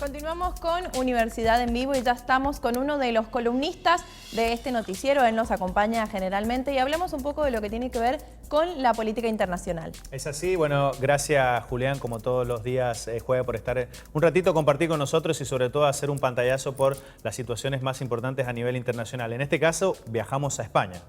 Continuamos con Universidad en Vivo y ya estamos con uno de los columnistas de este noticiero. Él nos acompaña generalmente y hablamos un poco de lo que tiene que ver con la política internacional. Es así, bueno, gracias Julián, como todos los días juega por estar un ratito, compartir con nosotros y sobre todo hacer un pantallazo por las situaciones más importantes a nivel internacional. En este caso, viajamos a España.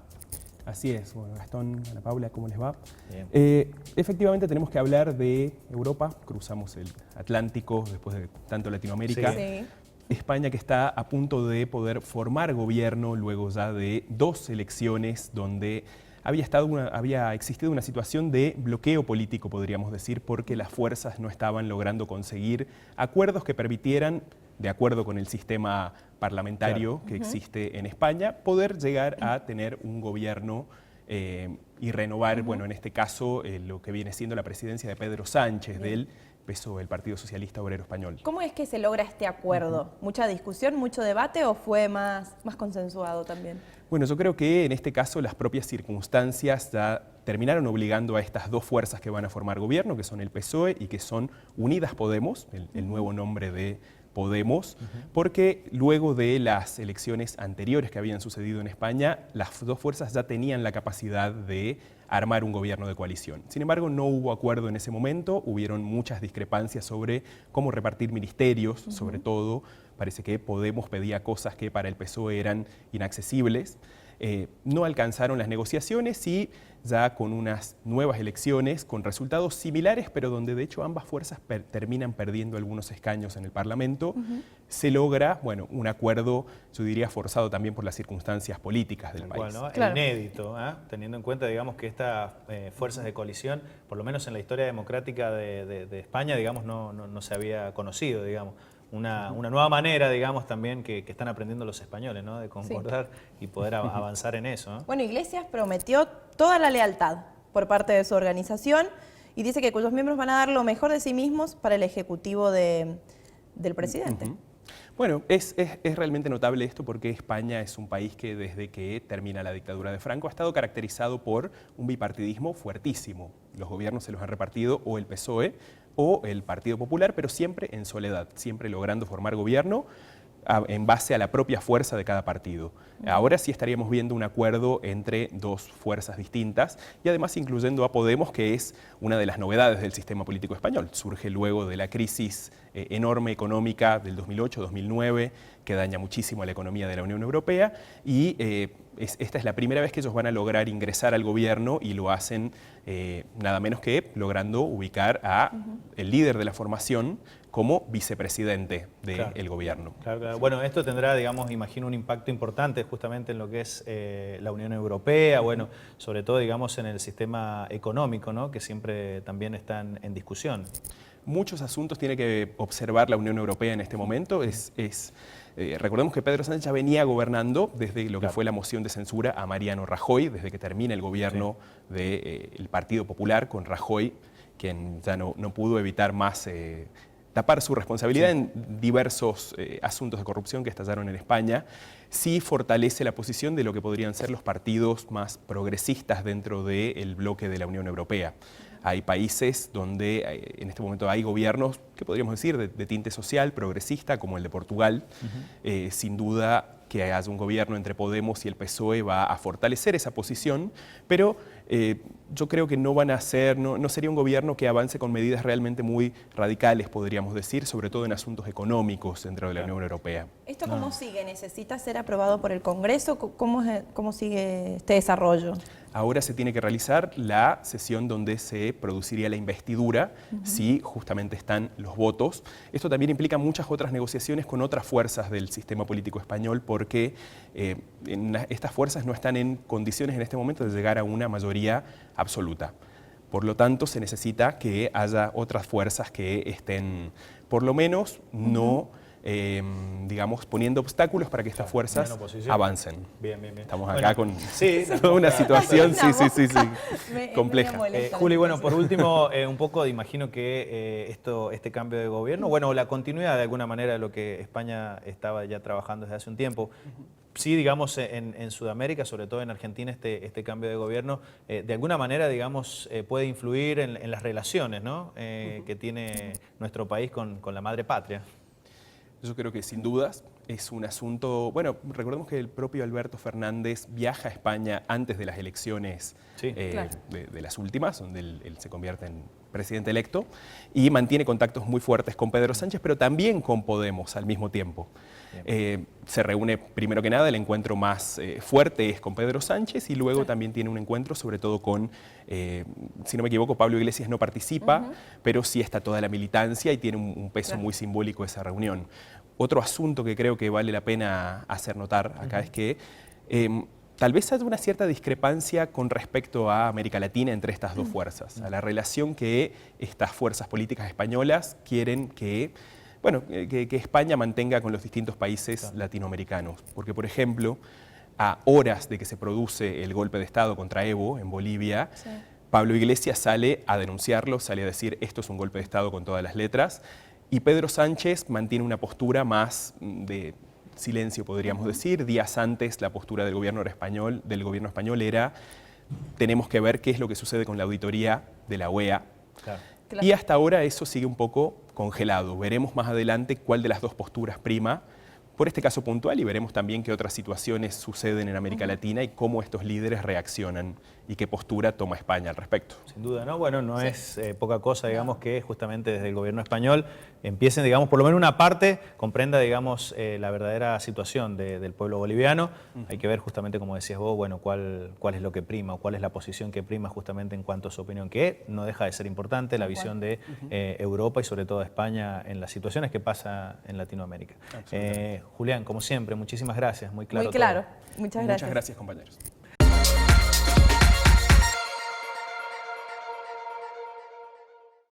Así es. Bueno, Gastón, Ana Paula, ¿cómo les va? Bien. Efectivamente tenemos que hablar de Europa, cruzamos el Atlántico después de tanto Latinoamérica. Sí. España que está a punto de poder formar gobierno luego ya de 2 elecciones donde había existido una situación de bloqueo político, podríamos decir, porque las fuerzas no estaban logrando conseguir acuerdos que permitieran, de acuerdo con el sistema parlamentario que existe en España, poder llegar a tener un gobierno y renovar, bueno, en este caso, lo que viene siendo la presidencia de Pedro Sánchez, del PSOE, el Partido Socialista Obrero Español. ¿Cómo es que se logra este acuerdo? ¿Mucha discusión, mucho debate o fue más consensuado también? Bueno, yo creo que en este caso las propias circunstancias ya terminaron obligando a estas 2 fuerzas que van a formar gobierno, que son el PSOE y que son Unidas Podemos, el nuevo nombre de Podemos, porque luego de las elecciones anteriores que habían sucedido en España, las 2 fuerzas ya tenían la capacidad de armar un gobierno de coalición. Sin embargo, no hubo acuerdo en ese momento, hubieron muchas discrepancias sobre cómo repartir ministerios, sobre todo. Parece que Podemos pedía cosas que para el PSOE eran inaccesibles. No alcanzaron las negociaciones y ya con unas nuevas elecciones, con resultados similares, pero donde de hecho ambas fuerzas terminan perdiendo algunos escaños en el Parlamento, se logra, bueno, un acuerdo, yo diría, forzado también por las circunstancias políticas del país. ¿No? Claro. Inédito, teniendo en cuenta, digamos, que estas fuerzas de coalición, por lo menos en la historia democrática de España, digamos, no se había conocido, digamos. Una nueva manera, digamos, también que están aprendiendo los españoles, ¿no? De concordar y poder avanzar en eso, ¿no? Bueno, Iglesias prometió toda la lealtad por parte de su organización y dice que cuyos miembros van a dar lo mejor de sí mismos para el ejecutivo del presidente. Bueno, es realmente notable esto porque España es un país que desde que termina la dictadura de Franco ha estado caracterizado por un bipartidismo fuertísimo. Los gobiernos se los han repartido o el PSOE o el Partido Popular, pero siempre en soledad, siempre logrando formar gobierno en base a la propia fuerza de cada partido. Ahora sí estaríamos viendo un acuerdo entre 2 fuerzas distintas y además incluyendo a Podemos, que es una de las novedades del sistema político español. Surge luego de la crisis enorme económica del 2008-2009, que daña muchísimo a la economía de la Unión Europea y esta es la primera vez que ellos van a lograr ingresar al gobierno y lo hacen nada menos que logrando ubicar a el líder de la formación como vicepresidente del gobierno. Claro. Bueno, esto tendrá, digamos, imagino un impacto importante justamente en lo que es la Unión Europea, bueno, sobre todo, digamos, en el sistema económico, ¿no? Que siempre también están en discusión. Muchos asuntos tiene que observar la Unión Europea en este momento. Recordemos que Pedro Sánchez ya venía gobernando desde lo que fue la moción de censura a Mariano Rajoy, desde que termina el gobierno del Partido Popular con Rajoy, quien ya no pudo evitar más tapar su responsabilidad en diversos asuntos de corrupción que estallaron en España. Sí fortalece la posición de lo que podrían ser los partidos más progresistas dentro del bloque de la Unión Europea. Hay países donde en este momento hay gobiernos, que podríamos decir, de tinte social, progresista, como el de Portugal. Sin duda que haya un gobierno entre Podemos y el PSOE va a fortalecer esa posición, pero yo creo que no sería un gobierno que avance con medidas realmente muy radicales, podríamos decir, sobre todo en asuntos económicos dentro de la Unión Europea. ¿Esto cómo sigue? ¿Necesita ser aprobado por el Congreso? ¿Cómo sigue este desarrollo? Ahora se tiene que realizar la sesión donde se produciría la investidura, si justamente están los votos. Esto también implica muchas otras negociaciones con otras fuerzas del sistema político español porque estas fuerzas no están en condiciones en este momento de llegar a una mayoría absoluta. Por lo tanto, se necesita que haya otras fuerzas que estén, por lo menos, no digamos, poniendo obstáculos para que estas fuerzas avancen. Bien. Estamos acá con toda una situación compleja. Juli, bueno, por último, un poco, imagino que este cambio de gobierno, bueno, la continuidad de alguna manera de lo que España estaba ya trabajando desde hace un tiempo. Sí, digamos, en Sudamérica, sobre todo en Argentina, este cambio de gobierno, de alguna manera, digamos, puede influir en las relaciones, ¿no? Que tiene nuestro país con la madre patria. Yo creo que sin dudas es un asunto, bueno, recordemos que el propio Alberto Fernández viaja a España antes de las elecciones Sí. Claro. de las últimas, donde él se convierte en presidente electo, y mantiene contactos muy fuertes con Pedro Sánchez, pero también con Podemos al mismo tiempo. Se reúne, primero que nada, el encuentro más fuerte es con Pedro Sánchez y luego también tiene un encuentro sobre todo con, si no me equivoco, Pablo Iglesias no participa, pero sí está toda la militancia y tiene un peso muy simbólico esa reunión. Otro asunto que creo que vale la pena hacer notar acá es que tal vez haya una cierta discrepancia con respecto a América Latina entre estas dos fuerzas, a la relación que estas fuerzas políticas españolas quieren que, bueno, que España mantenga con los distintos países latinoamericanos. Porque, por ejemplo, a horas de que se produce el golpe de Estado contra Evo en Bolivia, Pablo Iglesias sale a denunciarlo, sale a decir esto es un golpe de Estado con todas las letras, y Pedro Sánchez mantiene una postura más de silencio, podríamos decir. Días antes la postura del gobierno español era tenemos que ver qué es lo que sucede con la auditoría de la OEA. Claro. Y hasta ahora eso sigue un poco congelado. Veremos más adelante cuál de las dos posturas prima por este caso puntual y veremos también qué otras situaciones suceden en América Latina y cómo estos líderes reaccionan y qué postura toma España al respecto. Sin duda, ¿no? Bueno, no es poca cosa, digamos, que justamente desde el gobierno español empiecen, digamos, por lo menos una parte, comprenda, digamos, la verdadera situación del pueblo boliviano. Hay que ver justamente, como decías vos, bueno, cuál es lo que prima o cuál es la posición que prima justamente en cuanto a su opinión, que no deja de ser importante, la visión de Europa y sobre todo de España en las situaciones que pasa en Latinoamérica. Julián, como siempre, muchísimas gracias, muy claro. Muy claro, todo. muchas gracias. Muchas gracias, compañeros.